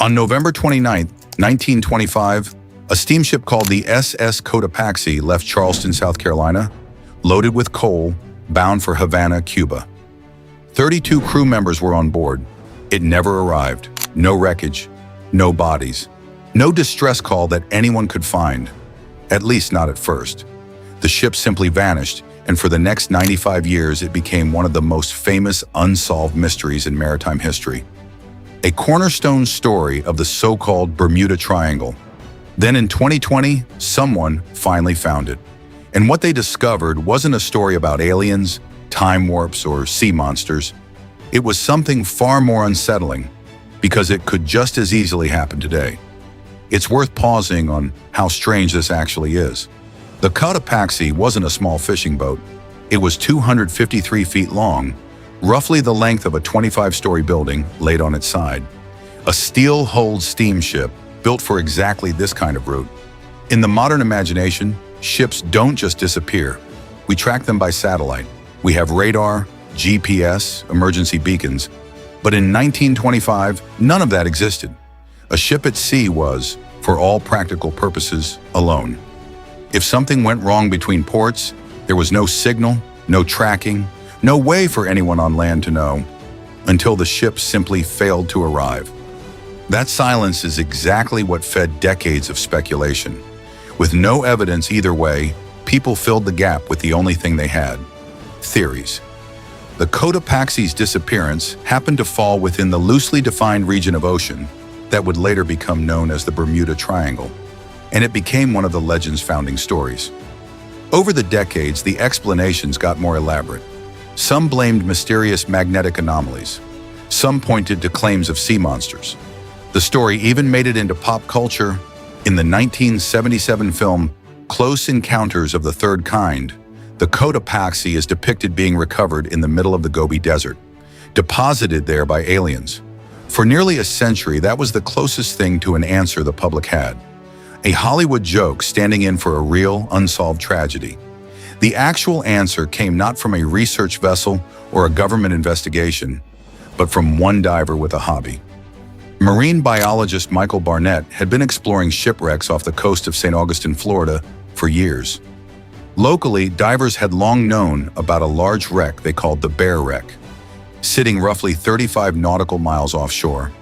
On November 29, 1925, a steamship called the SS Cotopaxi left Charleston, South Carolina, loaded with coal, bound for Havana, Cuba. 32 crew members were on board. It never arrived. No wreckage, no bodies, no distress call that anyone could find, at least not at first. The ship simply vanished, and for the next 95 years it became one of the most famous unsolved mysteries in maritime history. A cornerstone story of the so-called Bermuda Triangle. Then in 2020, someone finally found it. And what they discovered wasn't a story about aliens, time warps, or sea monsters. It was something far more unsettling, because it could just as easily happen today. It's worth pausing on how strange this actually is. The Cotopaxi wasn't a small fishing boat. It was 253 feet long, roughly the length of a 25-story building laid on its side. A steel-hulled steamship built for exactly this kind of route. In the modern imagination, ships don't just disappear. We track them by satellite. We have radar, GPS, emergency beacons. But in 1925, none of that existed. A ship at sea was, for all practical purposes, alone. If something went wrong between ports, there was no signal, no tracking, no way for anyone on land to know, until the ship simply failed to arrive. That silence is exactly what fed decades of speculation. With no evidence either way, people filled the gap with the only thing they had: theories. The Cotopaxi's disappearance happened to fall within the loosely defined region of ocean that would later become known as the Bermuda Triangle, and it became one of the legend's founding stories. Over the decades, the explanations got more elaborate. Some blamed mysterious magnetic anomalies. Some pointed to claims of sea monsters. The story even made it into pop culture in the 1977 film Close Encounters of the Third Kind. The Cotopaxi is depicted being recovered in the middle of the Gobi Desert, deposited there by aliens. For nearly a century, that was the closest thing to an answer the public had. A Hollywood joke standing in for a real, unsolved tragedy. The actual answer came not from a research vessel or a government investigation, but from one diver with a hobby. Marine biologist Michael Barnett had been exploring shipwrecks off the coast of St. Augustine, Florida, for years. Locally, divers had long known about a large wreck they called the Bear Wreck, sitting roughly 35 nautical miles offshore.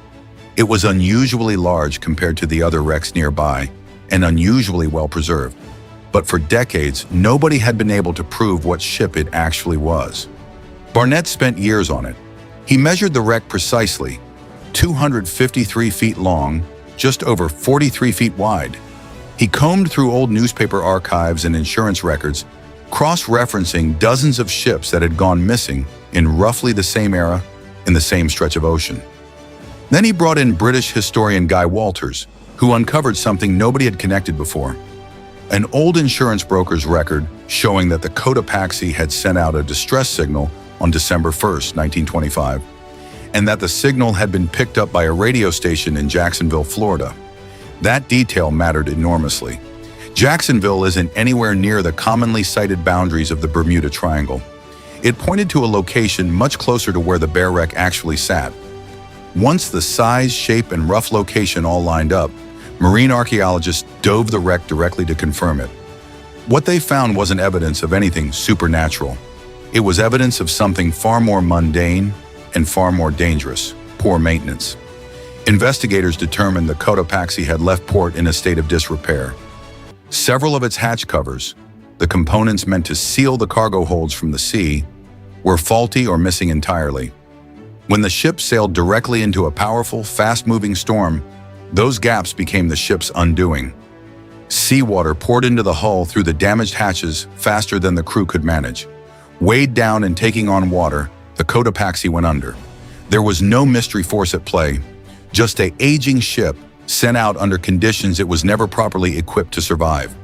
It was unusually large compared to the other wrecks nearby, and unusually well preserved. But for decades, nobody had been able to prove what ship it actually was. Barnett spent years on it. He measured the wreck precisely, 253 feet long, just over 43 feet wide. He combed through old newspaper archives and insurance records, cross-referencing dozens of ships that had gone missing in roughly the same era, in the same stretch of ocean. Then he brought in British historian Guy Walters, who uncovered something nobody had connected before. An old insurance broker's record showing that the Cotopaxi had sent out a distress signal on December 1st, 1925, and that the signal had been picked up by a radio station in Jacksonville, Florida. That detail mattered enormously. Jacksonville isn't anywhere near the commonly cited boundaries of the Bermuda Triangle. It pointed to a location much closer to where the Bear Wreck actually sat. Once the size, shape, and rough location all lined up, marine archaeologists dove the wreck directly to confirm it. What they found wasn't evidence of anything supernatural. It was evidence of something far more mundane and far more dangerous: poor maintenance. Investigators determined the Cotopaxi had left port in a state of disrepair. Several of its hatch covers, the components meant to seal the cargo holds from the sea, were faulty or missing entirely. When the ship sailed directly into a powerful, fast-moving storm, those gaps became the ship's undoing. Seawater poured into the hull through the damaged hatches faster than the crew could manage. Weighed down and taking on water, the Cotopaxi went under. There was no mystery force at play, just an aging ship sent out under conditions it was never properly equipped to survive.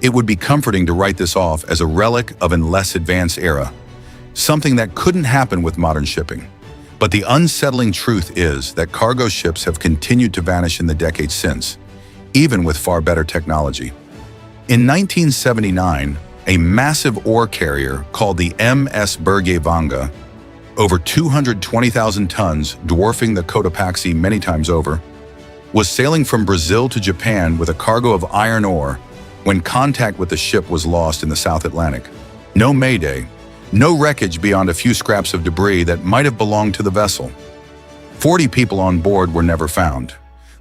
It would be comforting to write this off as a relic of an less advanced era, something that couldn't happen with modern shipping. But the unsettling truth is that cargo ships have continued to vanish in the decades since, even with far better technology. In 1979, a massive ore carrier called the MS Berge-Vanga, over 220,000 tons, dwarfing the Cotopaxi many times over, was sailing from Brazil to Japan with a cargo of iron ore when contact with the ship was lost in the South Atlantic. No mayday, no wreckage beyond a few scraps of debris that might have belonged to the vessel. 40 people on board were never found.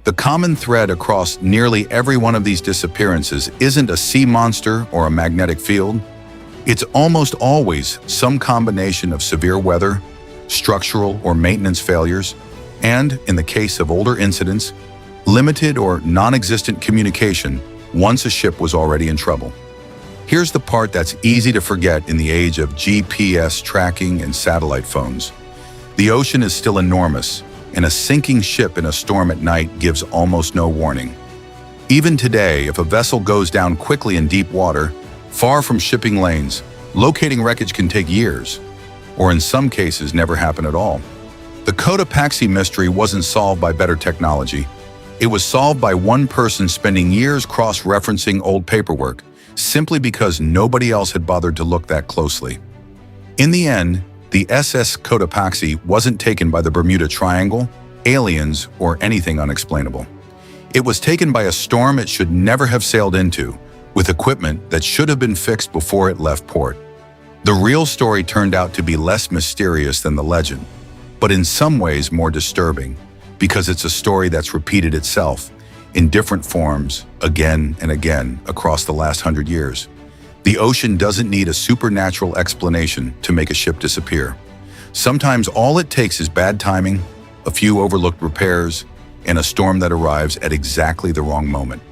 The common thread across nearly every one of these disappearances isn't a sea monster or a magnetic field. It's almost always some combination of severe weather, structural or maintenance failures, and, in the case of older incidents, limited or non-existent communication once a ship was already in trouble. Here's the part that's easy to forget in the age of GPS tracking and satellite phones. The ocean is still enormous, and a sinking ship in a storm at night gives almost no warning. Even today, if a vessel goes down quickly in deep water, far from shipping lanes, locating wreckage can take years, or in some cases never happen at all. The Cotopaxi mystery wasn't solved by better technology. It was solved by one person spending years cross-referencing old paperwork, simply because nobody else had bothered to look that closely. In the end, the SS Cotopaxi wasn't taken by the Bermuda Triangle, aliens, or anything unexplainable. It was taken by a storm it should never have sailed into, with equipment that should have been fixed before it left port. The real story turned out to be less mysterious than the legend, but in some ways more disturbing, because it's a story that's repeated itself in different forms again and again across the last 100 years. The ocean doesn't need a supernatural explanation to make a ship disappear. Sometimes all it takes is bad timing, a few overlooked repairs, and a storm that arrives at exactly the wrong moment.